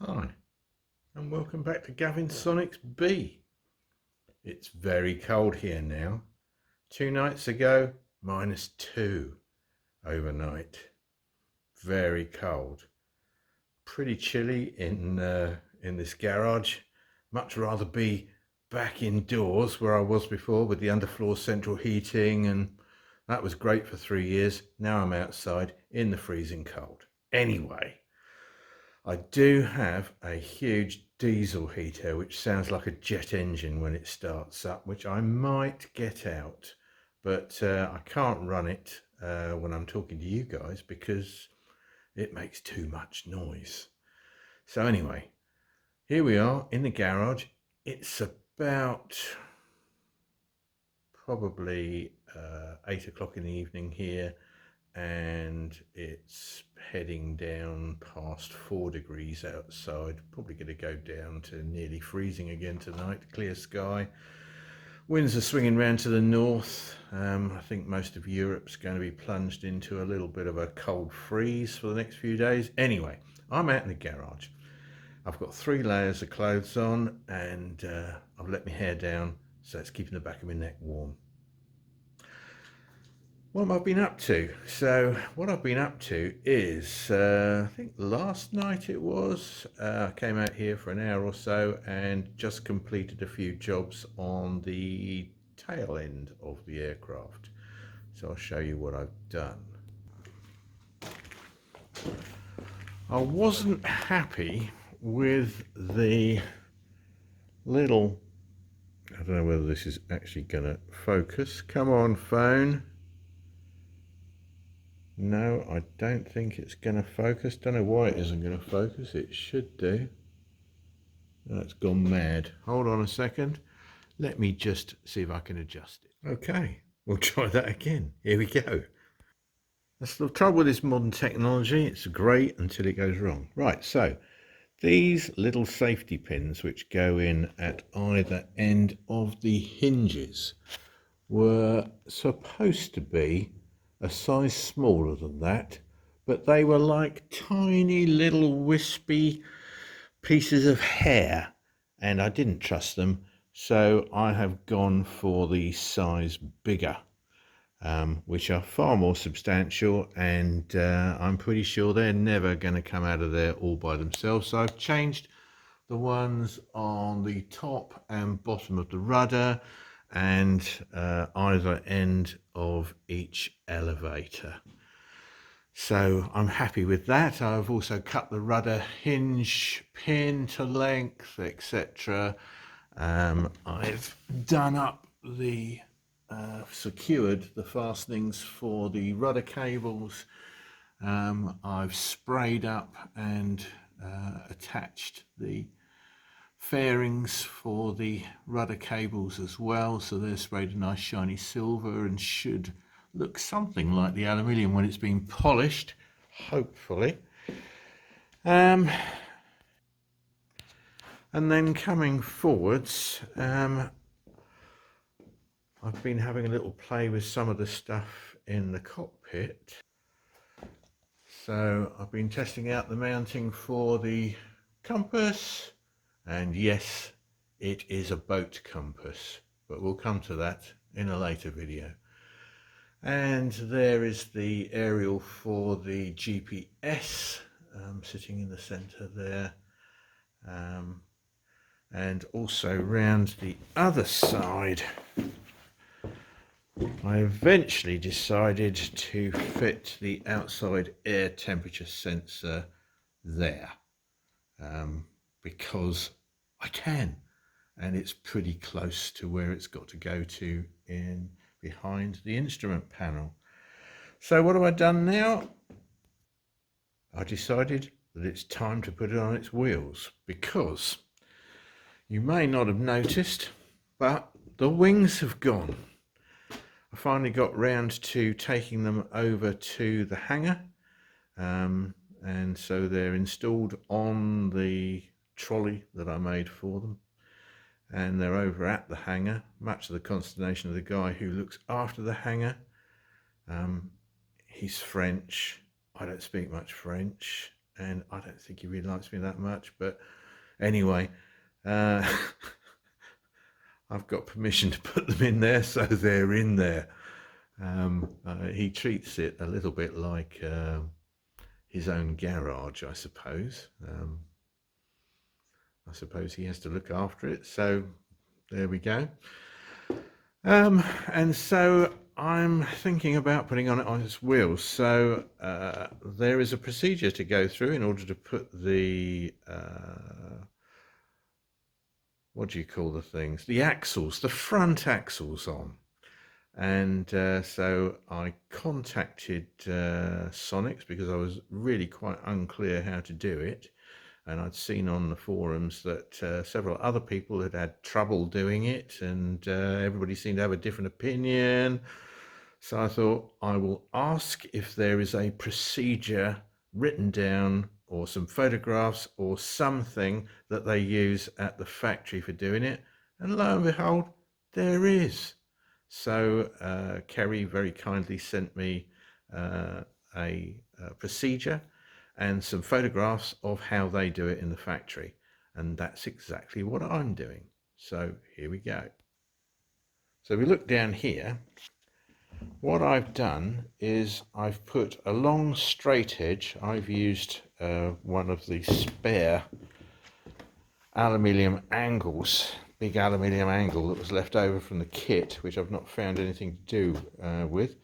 Hi, and welcome back to Gavin Sonex B. It's very cold here now. 2 nights ago, -2 overnight. Very cold. Pretty chilly in this garage. Much rather be back indoors where I was before with the underfloor central heating, and that was great for 3 years. Now I'm outside in the freezing cold. Anyway, I do have a huge diesel heater which sounds like a jet engine when it starts up, which I might get out, but I can't run it when I'm talking to you guys because it makes too much noise. So anyway, here we are in the garage. It's about probably 8 o'clock in the evening here, and it's heading down past 4 degrees outside. Probably going to go down to nearly freezing again tonight. Clear sky. Winds are swinging round to the north. I think most of Europe's going to be plunged into a little bit of a cold freeze for the next few days. Anyway, I'm out in the garage. I've got 3 layers of clothes on, and I've let my hair down, so it's keeping the back of my neck warm. What have I been up to? So what I've been up to is, I think last night it was, I came out here for an hour or so and just completed a few jobs on the tail end of the aircraft. So I'll show you what I've done. I wasn't happy with the little, I don't know whether this is actually going to focus. Come on, phone. No, I don't think it's going to focus. Don't know why it isn't going to focus. It should do. Oh, it's gone mad. Hold on a second. Let me just see if I can adjust it. Okay, we'll try that again. Here we go. That's the trouble with this modern technology. It's great until it goes wrong. Right, so these little safety pins which go in at either end of the hinges were supposed to be a size smaller than that, but they were like tiny little wispy pieces of hair, and I didn't trust them, so I have gone for the size bigger, which are far more substantial, and I'm pretty sure they're never going to come out of there all by themselves. So I've changed the ones on the top and bottom of the rudder and either end of each elevator. So I'm happy with that. I've also cut the rudder hinge pin to length, etc. I've done up the secured the fastenings for the rudder cables. I've sprayed up and attached the fairings for the rudder cables as well, so they're sprayed a nice shiny silver and should look something like the aluminium when it's been polished, hopefully. And then coming forwards, I've been having a little play with some of the stuff in the cockpit. So I've been testing out the mounting for the compass, and yes, it is a boat compass, but we'll come to that in a later video. And there is the aerial for the GPS, sitting in the center there. And also round the other side, I eventually decided to fit the outside air temperature sensor there, because I can, and it's pretty close to where it's got to go to in behind the instrument panel. So what have I done now? I decided that it's time to put it on its wheels, because you may not have noticed, but the wings have gone. I finally got round to taking them over to the hangar, and so they're installed on the trolley that I made for them, and they're over at the hangar, much to the consternation of the guy who looks after the hangar. He's French. I don't speak much French, and I don't think he really likes me that much, but anyway, I've got permission to put them in there, so they're in there. He treats it a little bit like his own garage, I suppose. I suppose he has to look after it, so there we go. And so I'm thinking about putting on it on its wheels. So there is a procedure to go through in order to put the what do you call the things? The axles, the front axles on. And so I contacted Sonex because I was really quite unclear how to do it. And I'd seen on the forums that several other people had had trouble doing it, and everybody seemed to have a different opinion. So I thought I will ask if there is a procedure written down or some photographs or something that they use at the factory for doing it. And lo and behold, there is. So Kerry very kindly sent me a procedure and some photographs of how they do it in the factory. And that's exactly what I'm doing. So here we go. So we look down here. What I've done is I've put a long straight edge. I've used one of the spare aluminium angles, big aluminium angle that was left over from the kit, which I've not found anything to do with,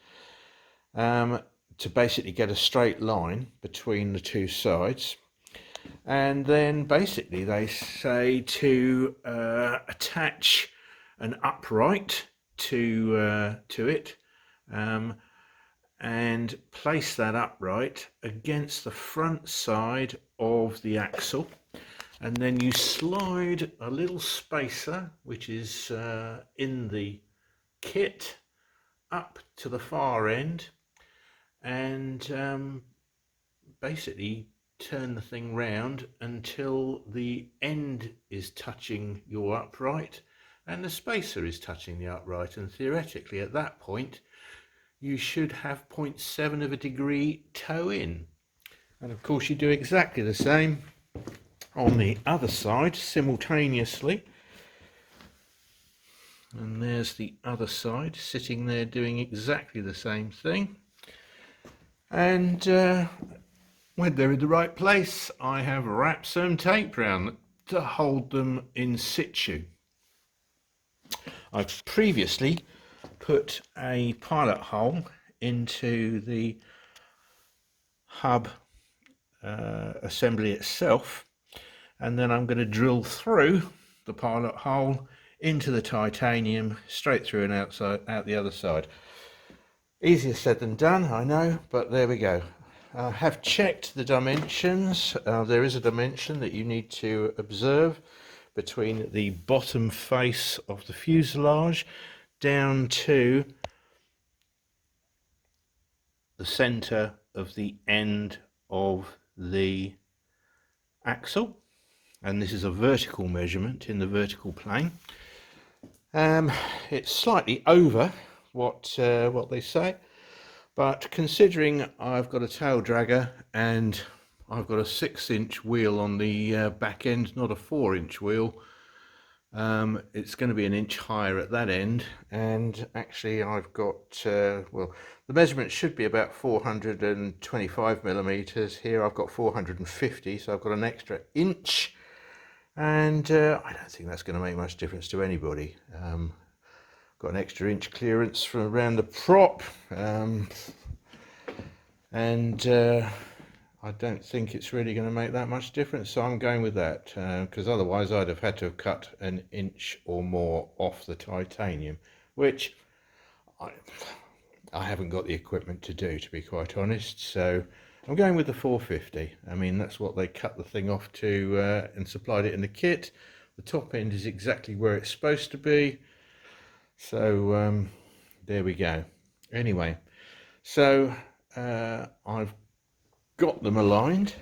to basically get a straight line between the two sides. And then basically they say to attach an upright to it, and place that upright against the front side of the axle, and then you slide a little spacer which is in the kit up to the far end, and basically turn the thing round until the end is touching your upright and the spacer is touching the upright, and theoretically at that point you should have 0.7 of a degree toe in. And of course you do exactly the same on the other side simultaneously. And there's the other side sitting there doing exactly the same thing. And when they're in the right place, I have wrapped some tape around to hold them in situ. I've previously put a pilot hole into the hub assembly itself, and then I'm going to drill through the pilot hole into the titanium, straight through and out the other side. Easier said than done, I know, but there we go. I have checked the dimensions. There is a dimension that you need to observe between the bottom face of the fuselage down to the center of the end of the axle, and this is a vertical measurement in the vertical plane. It's slightly over what they say, but considering I've got a tail dragger and I've got a 6-inch wheel on the back end, not a 4-inch wheel, it's going to be an inch higher at that end. And actually I've got well, the measurement should be about 425 millimeters. Here I've got 450, so I've got an extra inch, and I don't think that's going to make much difference to anybody. Got an extra inch clearance from around the prop, and I don't think it's really going to make that much difference, so I'm going with that, because otherwise I'd have had to have cut an inch or more off the titanium, which I haven't got the equipment to do, to be quite honest. So I'm going with the 450. I mean, that's what they cut the thing off to and supplied it in the kit. The top end is exactly where it's supposed to be. So there we go. Anyway, so I've got them aligned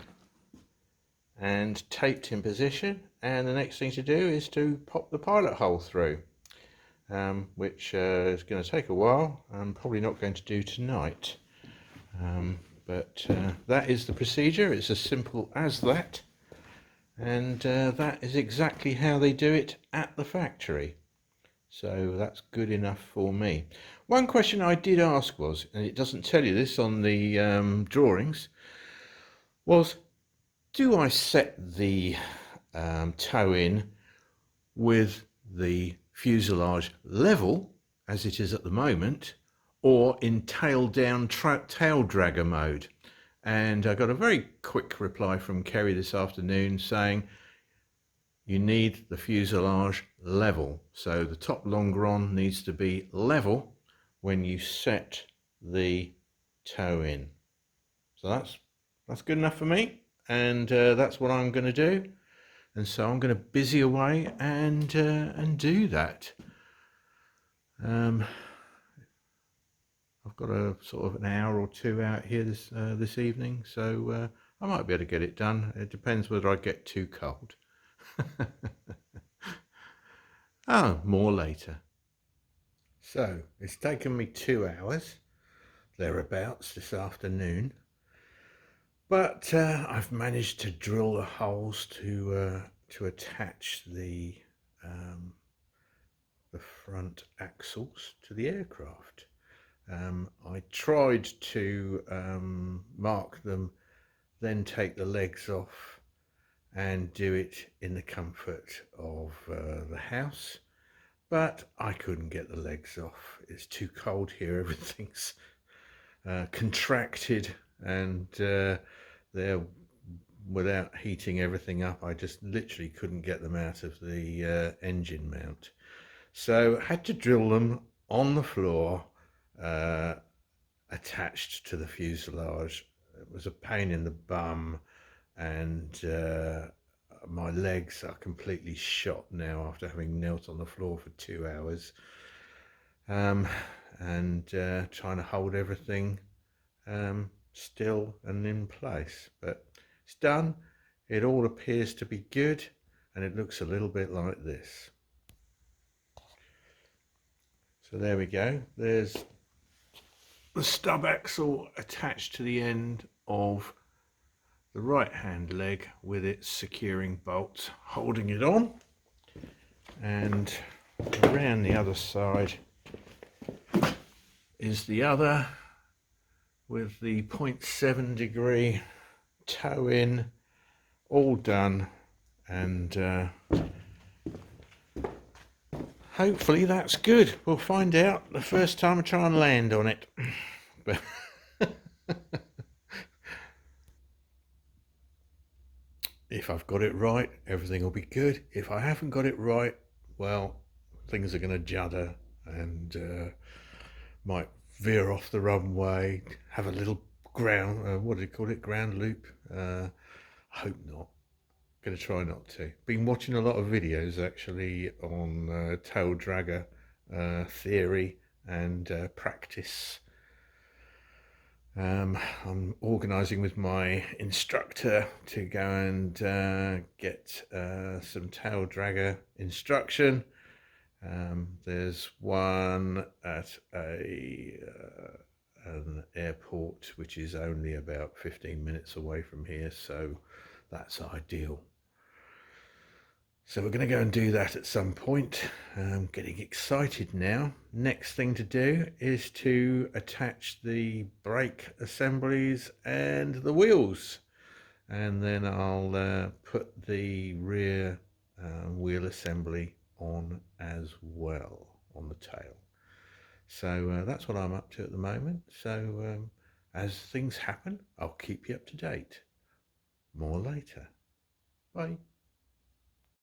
and taped in position, and the next thing to do is to pop the pilot hole through, which is going to take a while. I'm probably not going to do tonight, But that is the procedure. It's as simple as that. And that is exactly how they do it at the factory. So that's good enough for me. One question I did ask was, and it doesn't tell you this on the drawings, was do I set the toe in with the fuselage level as it is at the moment, or in tail down tail dragger mode? And I got a very quick reply from Kerry this afternoon saying you need the fuselage level. So the top longeron needs to be level when you set the toe in. So that's good enough for me, and that's what I'm going to do. And so I'm going to busy away and do that. I've got a sort of an hour or two out here this evening, so I might be able to get it done. It depends whether I get too cold. Oh, more later. So it's taken me 2 hours thereabouts this afternoon, but I've managed to drill the holes to attach the front axles to the aircraft. I tried to mark them, then take the legs off and do it in the comfort of the house, but I couldn't get the legs off. It's too cold here. Everything's contracted, and they're without heating everything up. I just literally couldn't get them out of the engine mount. So I had to drill them on the floor, attached to the fuselage. It was a pain in the bum, and my legs are completely shot now after having knelt on the floor for 2 hours, and trying to hold everything still and in place. But it's done. It all appears to be good, and it looks a little bit like this. So there we go. There's the stub axle attached to the end of the right hand leg with its securing bolts holding it on, and around the other side is the other with the 0.7 degree toe in, all done, and hopefully that's good. We'll find out the first time I try and land on it. But if I've got it right, everything will be good. If I haven't got it right, well, things are going to judder and might veer off the runway, have a little ground, what do you call it, ground loop. I hope not. Going to try not to. Been watching a lot of videos actually on tail dragger theory and practice. I'm organising with my instructor to go and get some tail dragger instruction. There's one at an airport which is only about 15 minutes away from here, so that's ideal. So we're going to go and do that at some point. I'm getting excited now. Next thing to do is to attach the brake assemblies and the wheels, and then I'll put the rear wheel assembly on as well on the tail. So that's what I'm up to at the moment. So as things happen, I'll keep you up to date. More later. Bye.